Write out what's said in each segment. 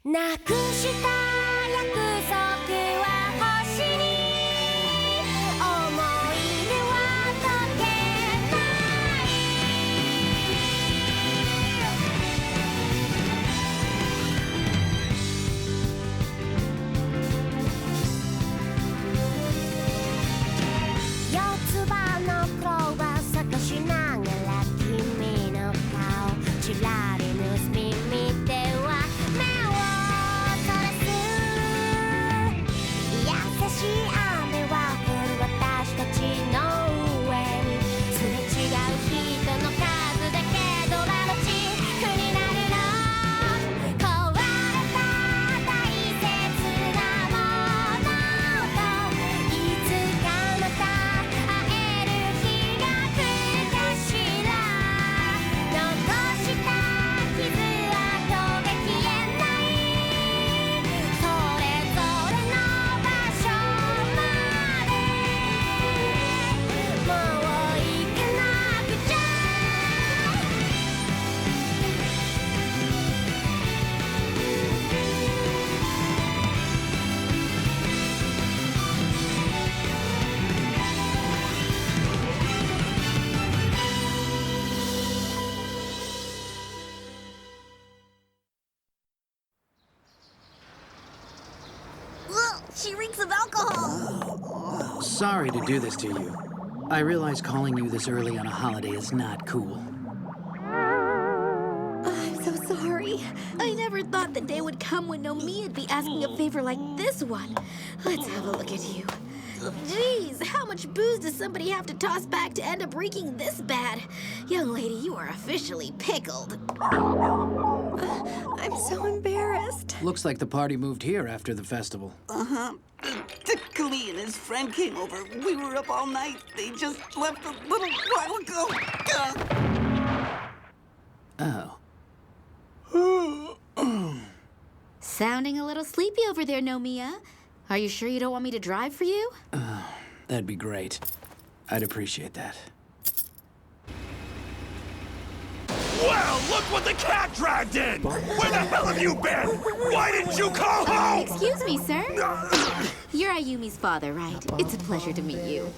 なくした約束は星に思い出は溶けない四つ葉のクローバー探しながら君の顔ちらり盗み見ては目をそらす優しい雨は降る私たちの上にすれ違う人の数だけドラマチックになるの壊れた大切なものといつかまた会える日が来るかしら残した傷跡が消えないそれぞれの場所までもう行かなくちゃShe reeks of alcohol. Sorry to do this to you. I realize calling you this early on a holiday is not cool. I'm so sorry. I never thought the day would come when Nomiya'd be asking a favor like this one. Let's have a look at you. Jeez, how much booze does somebody have to toss back to end up reeking this bad? Young lady, you are officially pickled. I'm so embarrassed. Looks like the party moved here after the festival. Klee and his friend came over. We were up all night. They just left a little while ago. Oh. Sounding a little sleepy over there, Nomiya. Are you sure you don't want me to drive for you? That'd be great. I'd appreciate that. Well, look what the cat dragged in! Where the hell have you been? Why didn't you call home? Excuse me, sir. You're Ayumi's father, right? It's a pleasure to meet you.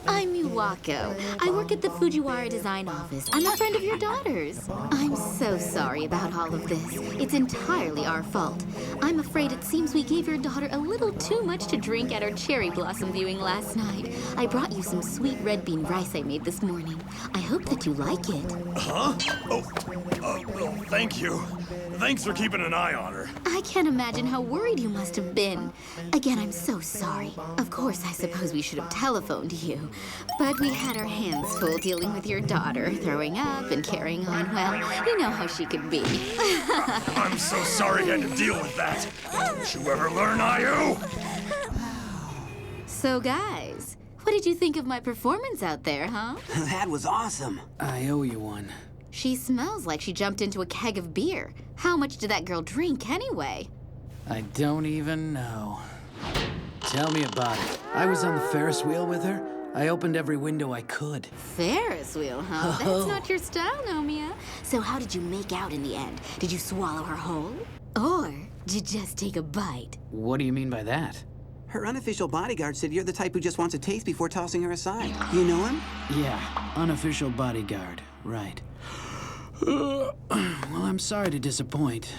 I'm Miwako. I work at the Fujiwara design office. I'm a friend of your daughter's. I'm so sorry about all of this. It's entirely our fault. I'm afraid it seems we gave your daughter a little too much to drink at our cherry blossom viewing last night. I brought you some sweet red bean rice I made this morning. I hope that you like it. Huh? Well, thank you. Thanks for keeping an eye on her. I can't imagine how worried you must have been. Again, I'm so sorry. Of course, I suppose we should have telephoned you. But we had our hands full dealing with your daughter, throwing up and carrying on. Well, you know how she can be. I'm so sorry I had to deal with that. Didn't you ever learn, Ayu? So, guys, what did you think of my performance out there, huh? That was awesome. I owe you one. She smells like she jumped into a keg of beer. How much did that girl drink anyway? I don't even know. Tell me about it. I was on the Ferris wheel with her. I opened every window I could. Ferris wheel, huh? That's not your style, Nomiya. So how did you make out in the end? Did you swallow her whole? Or did you just take a bite? What do you mean by that? Her unofficial bodyguard said you're the type who just wants a taste before tossing her aside. You know him? Yeah, unofficial bodyguard, right. Well, I'm sorry to disappoint.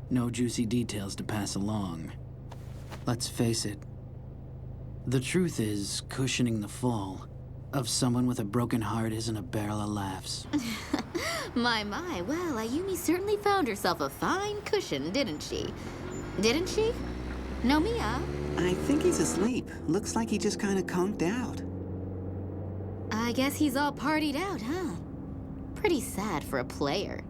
No juicy details to pass along. Let's face it. The truth is, cushioning the fall of someone with a broken heart isn't a barrel of laughs. My. Well, Ayumi certainly found herself a fine cushion, didn't she? Didn't she? Nomiya? I think he's asleep. Looks like he just kind of conked out. I guess he's all partied out, huh? Pretty sad for a player.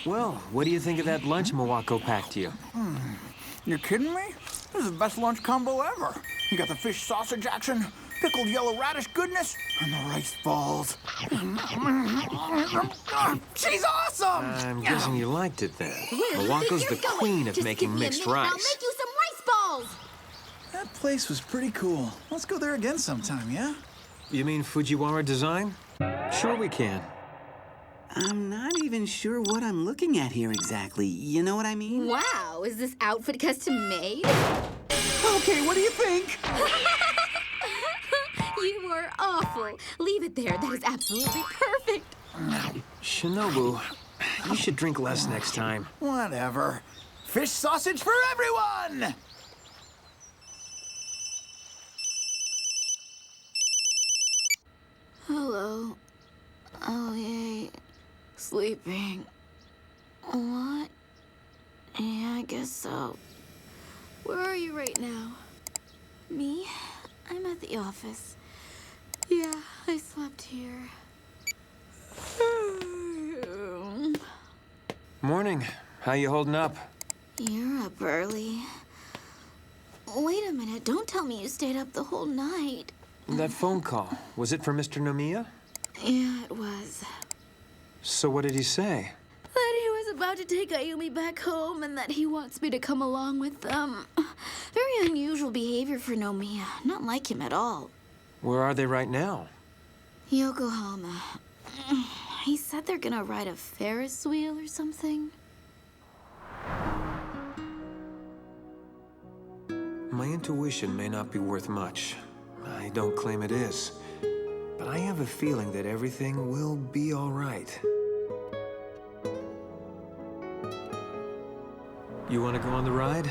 Well, what do you think of that lunch Miwako packed you? You kidding me? This is the best lunch combo ever. You got the fish sausage action, pickled yellow radish goodness, and the rice balls. She's awesome! I'm guessing you liked it then. Miwako's the queen of Just making give me a mixed minute and rice. I'll make you some rice balls! That place was pretty cool. Let's go there again sometime, yeah? You mean Fujiwara Design? Sure we can. I'm not even sure what I'm looking at here exactly. You know what I mean? Wow, is this outfit custom made? Okay, what do you think? You are awful. Leave it there. That is absolutely perfect. Shinobu, you should drink less next time. Whatever. Fish sausage for everyone! Hello. Oh, yay. Sleeping. What? Yeah, I guess so. Where are you right now? Me? I'm at the office. Yeah, I slept here. Morning. How you holding up? You're up early. Wait a minute, don't tell me you stayed up the whole night. That phone call, was it for Mr. Nomiya? Yeah, it was. So what did he say? That he was about to take Ayumi back home and that he wants me to come along with them. Very unusual behavior for Nomiya. Not like him at all. Where are they right now? Yokohama. He said they're gonna ride a Ferris wheel or something. My intuition may not be worth much. I don't claim it is. But I have a feeling that everything will be all right. You want to go on the ride?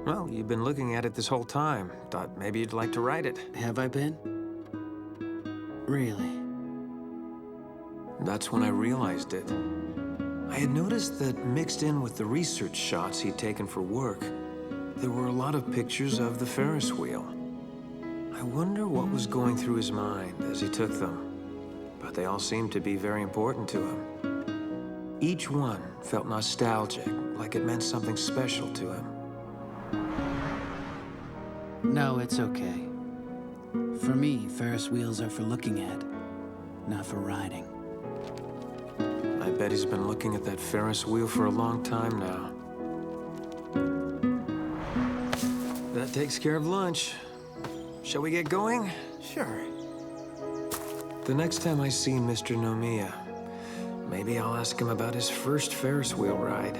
Well, you've been looking at it this whole time. Thought maybe you'd like to ride it. Have I been? Really? That's when I realized it. I had noticed that mixed in with the research shots he'd taken for work, there were a lot of pictures of the Ferris wheel. I wonder what was going through his mind as he took them. But they all seemed to be very important to him. Each one felt nostalgic, like it meant something special to him. No, it's okay. For me, Ferris wheels are for looking at, not for riding. I bet he's been looking at that Ferris wheel for a long time now. That takes care of lunch. Shall we get going? Sure. The next time I see Mr. Nomiya, maybe I'll ask him about his first Ferris wheel ride.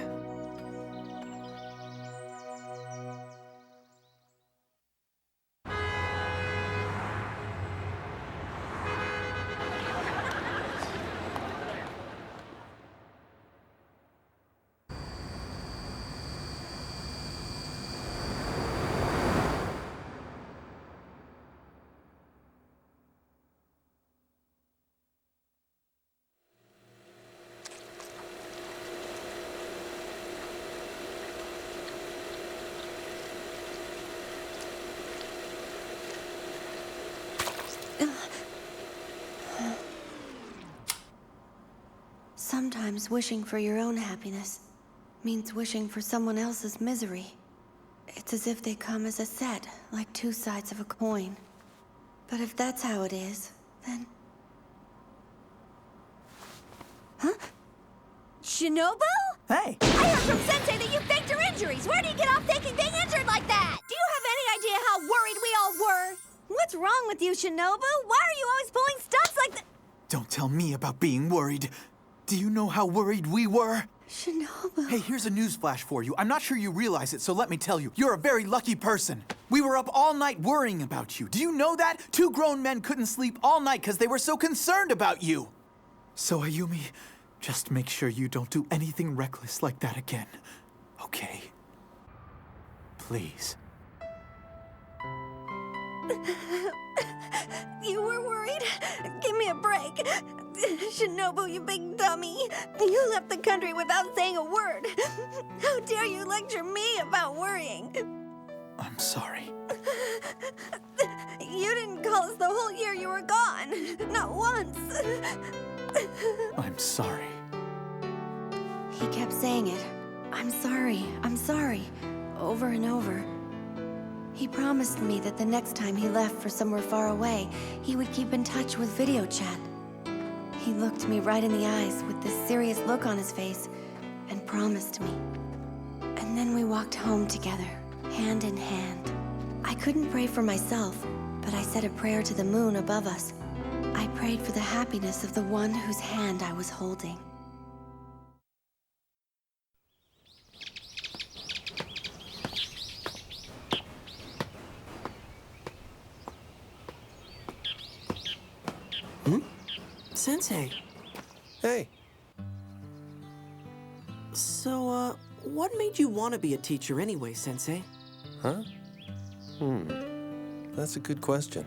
Sometimes wishing for your own happiness means wishing for someone else's misery. It's as if they come as a set, like two sides of a coin. But if that's how it is, then... Huh? Shinobu? Hey! I heard from Sensei that you faked your injuries. Where do you get off faking being injured like that? Do you have any idea how worried we all were? What's wrong with you, Shinobu? Why are you always pulling stunts like that? Don't tell me about being worried. Do you know how worried we were? Shinobu... Hey, here's a newsflash for you. I'm not sure you realize it, so let me tell you. You're a very lucky person. We were up all night worrying about you. Do you know that? 2 grown men couldn't sleep all night because they were so concerned about you. So, Ayumi, just make sure you don't do anything reckless like that again. Okay? Please. You were worried? Give me a break. Shinobu, you big dummy. You left the country without saying a word. How dare you lecture me about worrying? I'm sorry. You didn't call us the whole year you were gone. Not once. I'm sorry. He kept saying it. I'm sorry, over and over. He promised me that the next time he left for somewhere far away, he would keep in touch with video chat. He looked me right in the eyes with this serious look on his face and promised me. And then we walked home together, hand in hand. I couldn't pray for myself, but I said a prayer to the moon above us. I prayed for the happiness of the one whose hand I was holding. Sensei. Hey, So, what made you want to be a teacher anyway, Sensei? huh? That's a good question.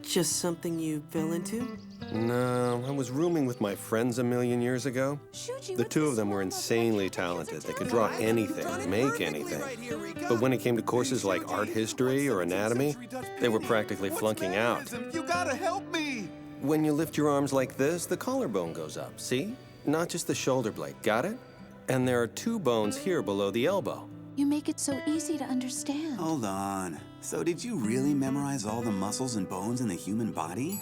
Just something you fell into? No, I was rooming with my friends a million years ago. The two of them were insanely talented. They could draw anything, make anything. But when it came to courses like art history or anatomy, they were practically flunking out. You gotta help me! When you lift your arms like this, the collarbone goes up, see? Not just the shoulder blade, got it? And there are two bones here below the elbow. You make it so easy to understand. Hold on. So did you really memorize all the muscles and bones in the human body?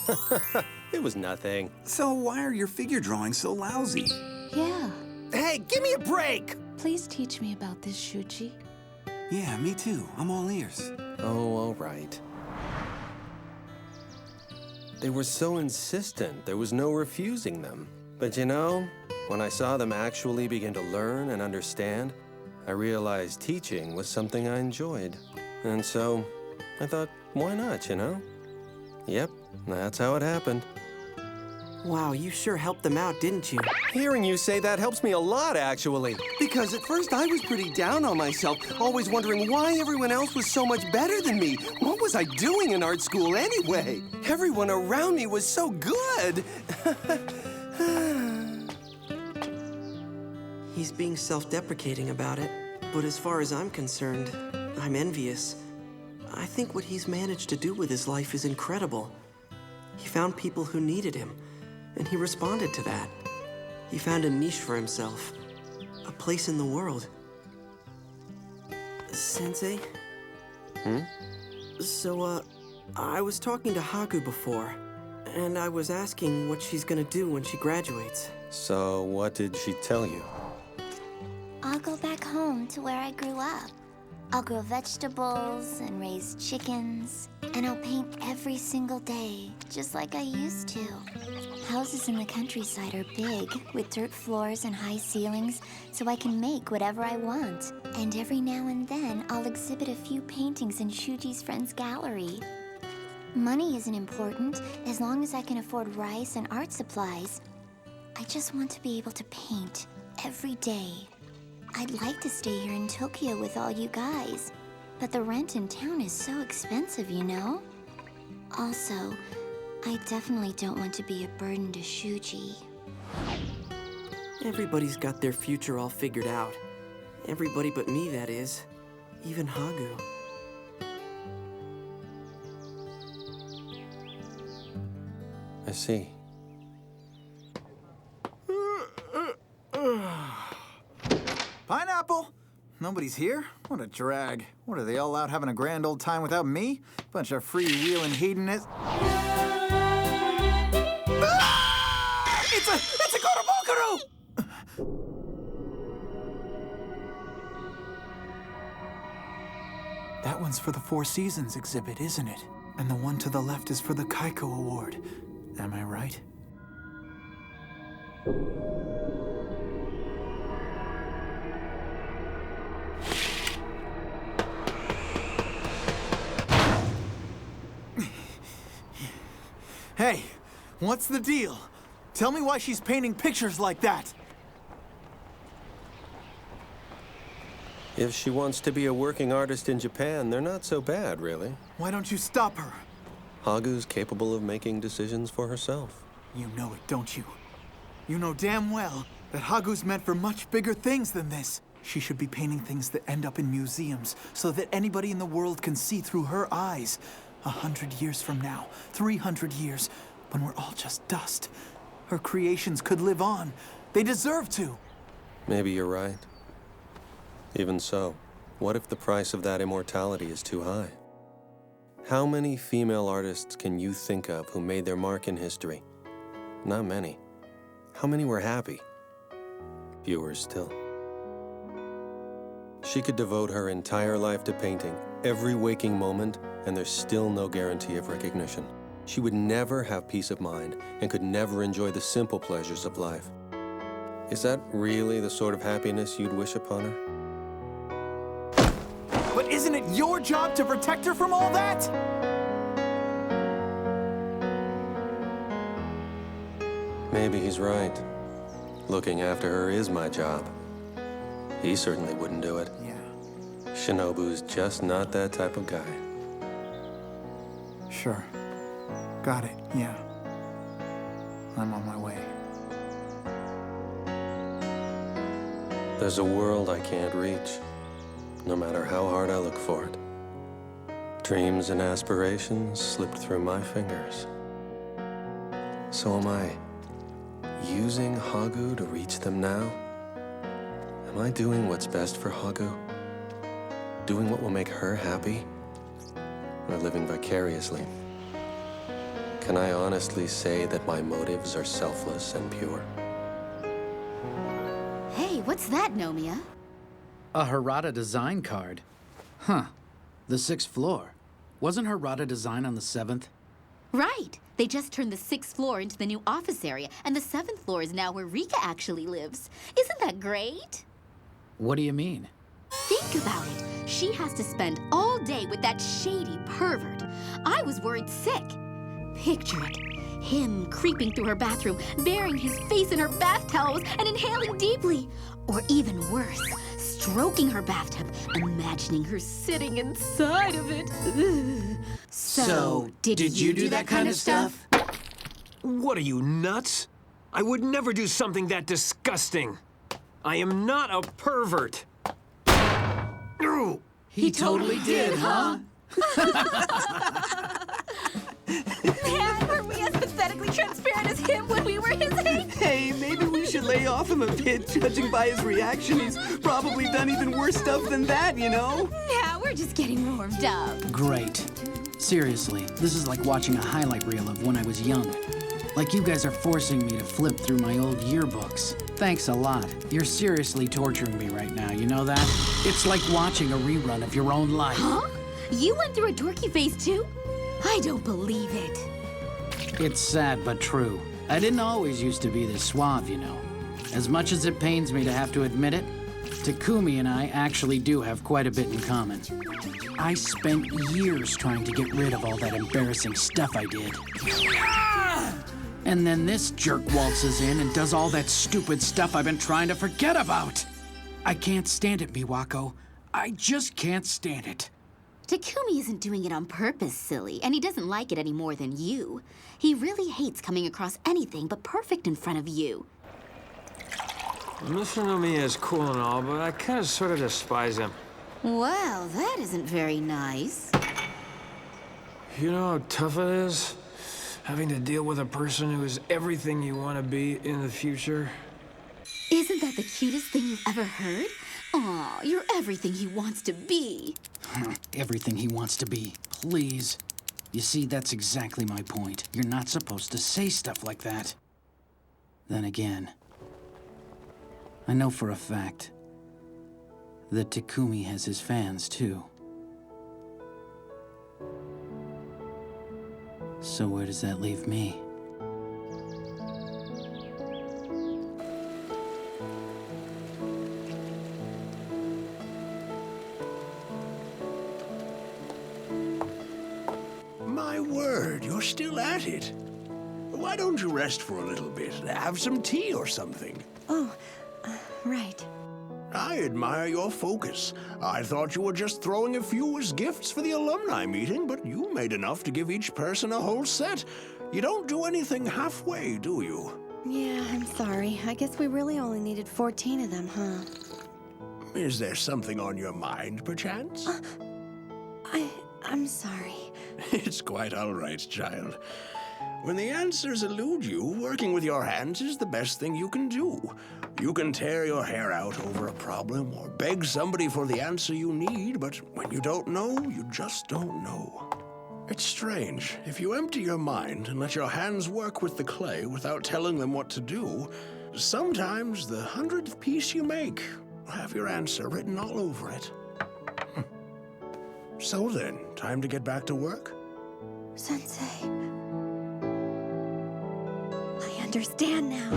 It was nothing. So why are your figure drawings so lousy? Yeah. Hey, give me a break! Please teach me about this, Shuji. Yeah, me too. I'm all ears. Oh, all right. They were so insistent, there was no refusing them. But you know, when I saw them actually begin to learn and understand, I realized teaching was something I enjoyed. And so, I thought, why not, you know? Yep, that's how it happened. Wow, you sure helped them out, didn't you? Hearing you say that helps me a lot, actually. Because at first I was pretty down on myself, always wondering why everyone else was so much better than me. What was I doing in art school anyway? Everyone around me was so good. He's being self-deprecating about it, but as far as I'm concerned, I'm envious. I think what he's managed to do with his life is incredible. He found people who needed him, and he responded to that. He found a niche for himself, a place in the world. Sensei? So, I was talking to Haku before, and I was asking what she's gonna do when she graduates. So, what did she tell you? I'll go back home to where I grew up. I'll grow vegetables and raise chickens, and I'll paint every single day, just like I used to. Houses in the countryside are big, with dirt floors and high ceilings, so I can make whatever I want. And every now and then, I'll exhibit a few paintings in Shuji's friend's gallery. Money isn't important, as long as I can afford rice and art supplies. I just want to be able to paint every day. I'd like to stay here in Tokyo with all you guys, but the rent in town is so expensive, you know? Also, I definitely don't want to be a burden to Shuji. Everybody's got their future all figured out. Everybody but me, that is. Even Hagu. I see. Pineapple? Nobody's here? What a drag. What, are they all out having a grand old time without me? Bunch of freewheeling hedonists. Ah! It's a Gorobokaru! That one's for the Four Seasons exhibit, isn't it? And the one to the left is for the Kaiko Award. Am I right? Hey, what's the deal? Tell me why she's painting pictures like that. If she wants to be a working artist in Japan, they're not so bad, really. Why don't you stop her? Hagu's capable of making decisions for herself. You know it, don't you? You know damn well that Hagu's meant for much bigger things than this. She should be painting things that end up in museums so that anybody in the world can see through her eyes. 100 years from now, 300 years, when we're all just dust. Her creations could live on. They deserve to. Maybe you're right. Even so, what if the price of that immortality is too high? How many female artists can you think of who made their mark in history? Not many. How many were happy? Fewer still. She could devote her entire life to painting, every waking moment, and there's still no guarantee of recognition. She would never have peace of mind and could never enjoy the simple pleasures of life. Is that really the sort of happiness you'd wish upon her? But isn't it your job to protect her from all that? Maybe he's right. Looking after her is my job. He certainly wouldn't do it. Yeah. Shinobu's just not that type of guy. Sure. Got it, yeah. I'm on my way. There's a world I can't reach, no matter how hard I look for it. Dreams and aspirations slipped through my fingers. So am I using Hagu to reach them now? Am I doing what's best for Hagu? Doing what will make her happy? Or living vicariously? Can I honestly say that my motives are selfless and pure? Hey, what's that, Nomiya? A Harada design card? Huh. The 6th floor. Wasn't Harada design on the 7th? Right. They just turned the 6th floor into the new office area, and the 7th floor is now where Rika actually lives. Isn't that great? What do you mean? Think about it. She has to spend all day with that shady pervert. I was worried sick. Picture it. Him creeping through her bathroom, burying his face in her bath towels and inhaling deeply. Or even worse, stroking her bathtub, imagining her sitting inside of it. Ugh. So, did you do that kind of stuff? What are you, nuts? I would never do something that disgusting. I am not a pervert. He totally did, huh? Man, were we as pathetically transparent as him when we were his age? Hey, maybe we should lay off him a bit. Judging by his reaction, he's probably done even worse stuff than that, you know? Now we're just getting warmed up. Great. Seriously, this is like watching a highlight reel of when I was young. Like you guys are forcing me to flip through my old yearbooks. Thanks a lot. You're seriously torturing me right now, you know that? It's like watching a rerun of your own life. Huh? You went through a dorky phase too? I don't believe it. It's sad but true. I didn't always used to be this suave, you know. As much as it pains me to have to admit it, Takumi and I actually do have quite a bit in common. I spent years trying to get rid of all that embarrassing stuff I did. And then this jerk waltzes in and does all that stupid stuff I've been trying to forget about. I can't stand it, Miwako. I just can't stand it. Takumi isn't doing it on purpose, silly, and he doesn't like it any more than you. He really hates coming across anything but perfect in front of you. Mr. Nomiya is cool and all, but I kind of sort of despise him. Well, that isn't very nice. You know how tough it is? Having to deal with a person who is everything you want to be in the future? Isn't that the cutest thing you've ever heard? Aw, you're everything he wants to be. Everything he wants to be. Please. You see, that's exactly my point. You're not supposed to say stuff like that. Then again, I know for a fact that Takumi has his fans, too. So where does that leave me? My word, you're still at it. Why don't you rest for a little bit? Have some tea or something. Oh, right. I admire your focus. I thought you were just throwing a few as gifts for the alumni meeting, but you made enough to give each person a whole set. You don't do anything halfway, do you? Yeah, I'm sorry. I guess we really only needed 14 of them, huh? Is there something on your mind, perchance? I'm sorry. It's quite all right, child. When the answers elude you, working with your hands is the best thing you can do. You can tear your hair out over a problem or beg somebody for the answer you need, but when you don't know, you just don't know. It's strange. If you empty your mind and let your hands work with the clay without telling them what to do, sometimes the 100th piece you make will have your answer written all over it. So then, time to get back to work? Sensei. understand now.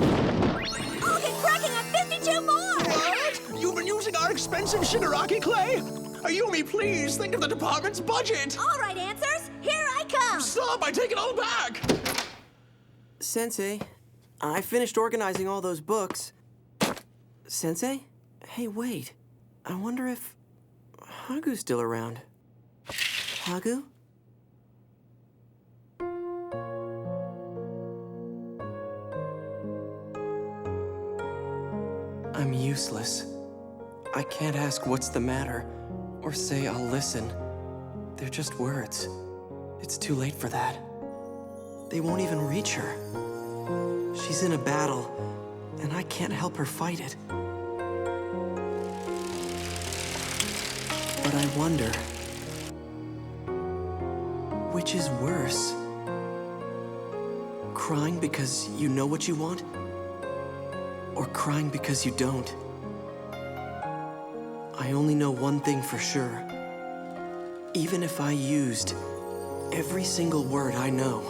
I'll get cracking at 52 more! What? You've been using our expensive Shigaraki clay? Ayumi, please, think of the department's budget! All right, Answers, here I come! Stop, I take it all back! Sensei, I finished organizing all those books. Sensei? Hey, wait. I wonder if Hagu's still around. Hagu? I'm useless. I can't ask what's the matter, or say I'll listen. They're just words. It's too late for that. They won't even reach her. She's in a battle, and I can't help her fight it. But I wonder, which is worse? Crying because you know what you want? Or crying because you don't? I only know one thing for sure. Even if I used every single word I know,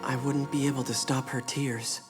I wouldn't be able to stop her tears.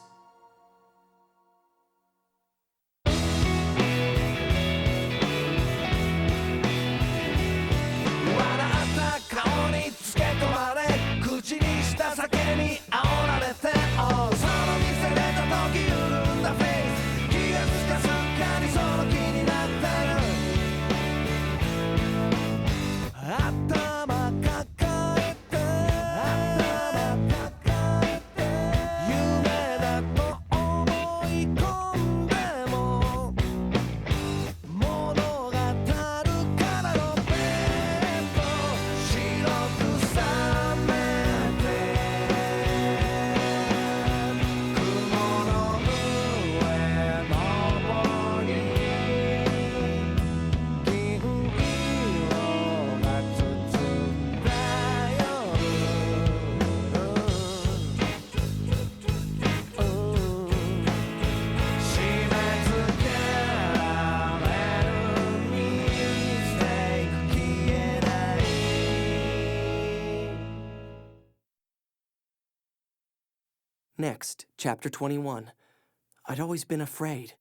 'Next, chapter 21. I'd always been afraid.